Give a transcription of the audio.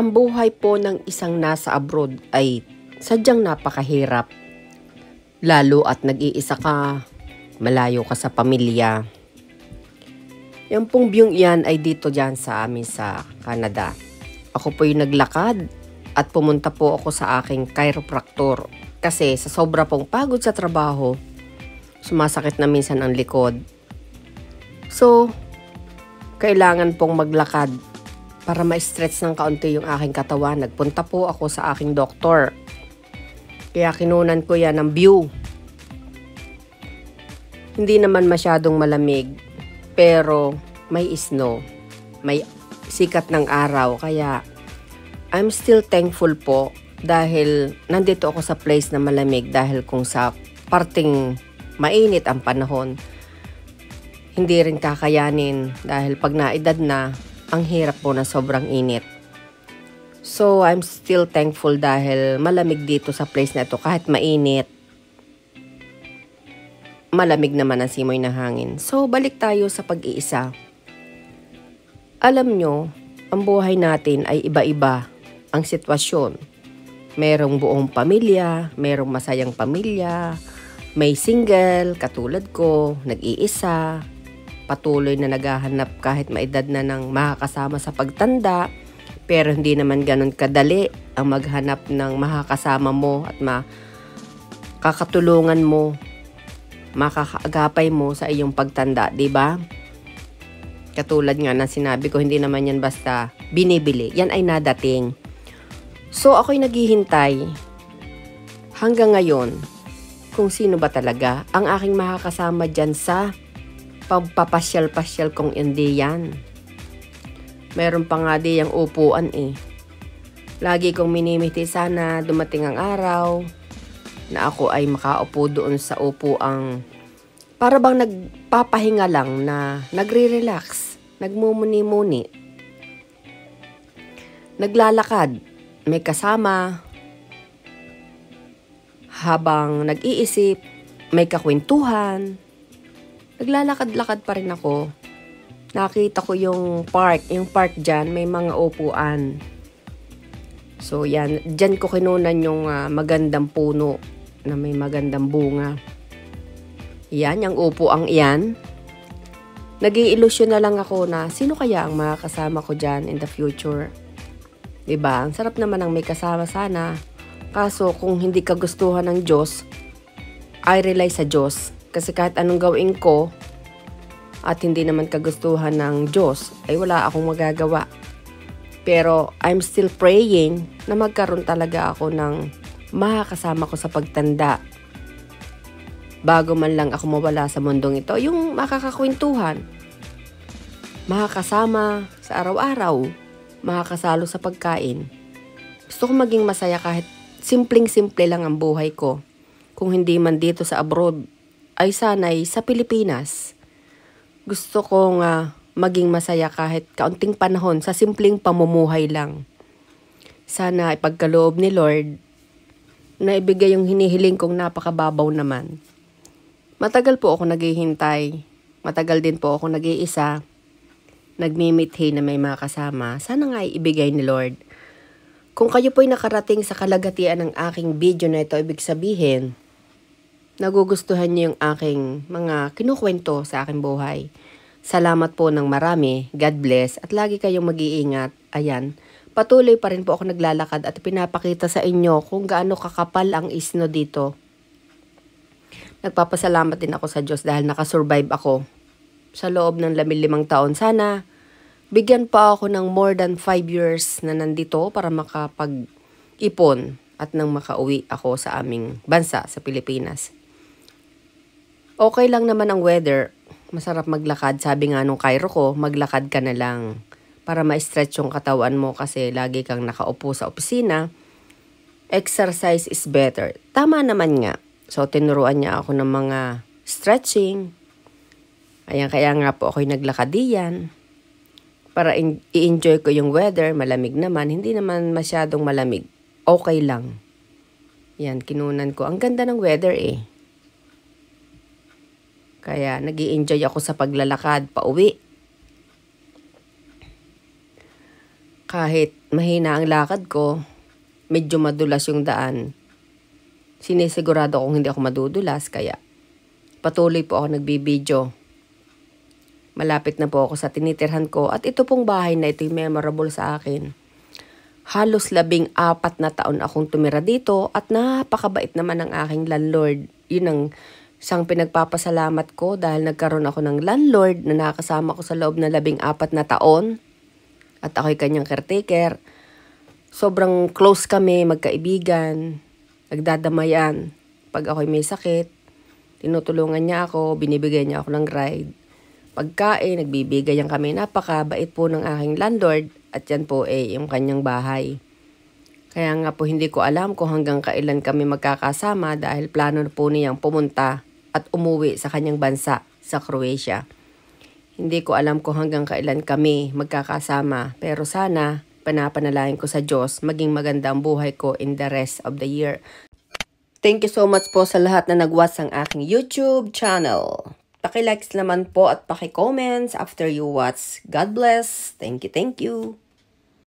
Ang buhay po ng isang nasa abroad ay sadyang napakahirap. Lalo at nag-iisa ka, malayo ka sa pamilya. Yung pong view yan ay dito dyan sa amin sa Canada. Ako po yung naglakad at pumunta po ako sa aking chiropractor. Kasi sa sobra pong pagod sa trabaho, sumasakit na minsan ang likod. So, kailangan pong maglakad para ma-stretch ng kaunti yung aking katawan. Nagpunta po ako sa aking doktor. Kaya kinunan ko yan ng view. Hindi naman masyadong malamig, pero may snow. May sikat ng araw. Kaya I'm still thankful po dahil nandito ako sa place na malamig. Dahil kung sa parting mainit ang panahon, hindi rin kakayanin dahil pag naedad na, ang hirap po na sobrang init. So, I'm still thankful dahil malamig dito sa place na ito. Kahit mainit, malamig naman ang simoy ng hangin. So, balik tayo sa pag-iisa. Alam nyo, ang buhay natin ay iba-iba ang sitwasyon. Merong buong pamilya, merong masayang pamilya, may single, katulad ko, nag-iisa, patuloy na naghahanap kahit maedad na ng makakasama sa pagtanda, pero hindi naman ganun kadali ang maghanap ng makakasama mo at makakatulungan mo, makakaagapay mo sa iyong pagtanda, di ba? Katulad nga na sinabi ko, hindi naman yan basta binibili, yan ay nadating. So ako'y naghihintay hanggang ngayon kung sino ba talaga ang aking makakasama dyan sa pagpapasyal-pasyal kong hindi yan. Meron pa nga di yung upuan eh. Lagi kong minimiti sana dumating ang araw na ako ay makaupo doon sa upuang para bang nagpapahinga lang na nagre-relax, nagmumuni-muni. Naglalakad, may kasama, habang nag-iisip, may kakwentuhan. Naglalakad-lakad pa rin ako. Nakita ko yung park dyan, may mga upuan. So yan, dyan ko kinunan yung magandang puno na may magandang bunga. Yan, yung upuang iyan. Nag-i-illusion na lang ako na sino kaya ang makakasama ko dyan in the future. Diba? Ang sarap naman ang may kasama sana. Kaso kung hindi kagustuhan ng Diyos, I rely sa Diyos. Kasi kahit anong gawin ko at hindi naman kagustuhan ng Diyos, ay wala akong magagawa. Pero I'm still praying na magkaroon talaga ako ng makakasama ko sa pagtanda. Bago man lang ako mawala sa mundong ito, yung makakakwentuhan, makakasama sa araw-araw, makakasalo sa pagkain. Gusto ko maging masaya kahit simpleng-simple lang ang buhay ko. Kung hindi man dito sa abroad, ay sana'y sa Pilipinas. Gusto kong maging masaya kahit kaunting panahon sa simpleng pamumuhay lang. Sana ipagkaloob ni Lord na ibigay yung hinihiling kong napakababaw naman. Matagal po ako naghihintay. Matagal din po ako nag-iisa. Nagmimithi na may makasama. Sana nga ibigay ni Lord. Kung kayo po'y nakarating sa kalagatian ng aking video na ito, ibig sabihin, nagugustuhan niyo yung aking mga kinukwento sa aking buhay. Salamat po ng marami. God bless. At lagi kayong mag-iingat. Ayan. Patuloy pa rin po ako naglalakad at pinapakita sa inyo kung gaano kakapal ang snow dito. Nagpapasalamat din ako sa Diyos dahil nakasurvive ako sa loob ng 15 taon. Sana bigyan pa ako ng more than 5 years na nandito para makapag-ipon at nang makauwi ako sa aming bansa sa Pilipinas. Okay lang naman ang weather. Masarap maglakad. Sabi nga nung Cairo ko, maglakad ka na lang para ma-stretch yung katawan mo kasi lagi kang nakaupo sa opisina. Exercise is better. Tama naman nga. So, tinuruan niya ako ng mga stretching. Ayan, kaya nga po ako'y naglakad diyan para i-enjoy ko yung weather. Malamig naman. Hindi naman masyadong malamig. Okay lang. Yan, kinunan ko. Ang ganda ng weather eh. Kaya nag-i-enjoy ako sa paglalakad pauwi. Kahit mahina ang lakad ko, medyo madulas yung daan, sinisigurado kong hindi ako madudulas kaya patuloy po ako nagbibideo. Malapit na po ako sa tinitirhan ko at ito pong bahay na ito yung memorable sa akin. Halos 14 na taon akong tumira dito at napakabait naman ang aking landlord. Yun ang isang pinagpapasalamat ko dahil nagkaroon ako ng landlord na nakasama ko sa loob ng 14 na taon at ako'y kanyang caretaker. Sobrang close kami, magkaibigan, nagdadamayan. Pag ako'y may sakit, tinutulungan niya ako, binibigay niya ako ng ride. Pagkain, nagbibigayan kami. Napakabait po ng aking landlord at yan po yung kanyang bahay. Kaya nga po hindi ko alam kung hanggang kailan kami magkakasama dahil plano na po niyang pumunta at umuwi sa kanyang bansa sa Croatia. Hindi ko alam kung hanggang kailan kami magkakasama pero sana panapanalangin ko sa Diyos maging maganda ang buhay ko in the rest of the year. Thank you so much po sa lahat na nag-watch ang aking YouTube channel. Paki-likes naman po at paki-comments after you watch. God bless. Thank you, thank you.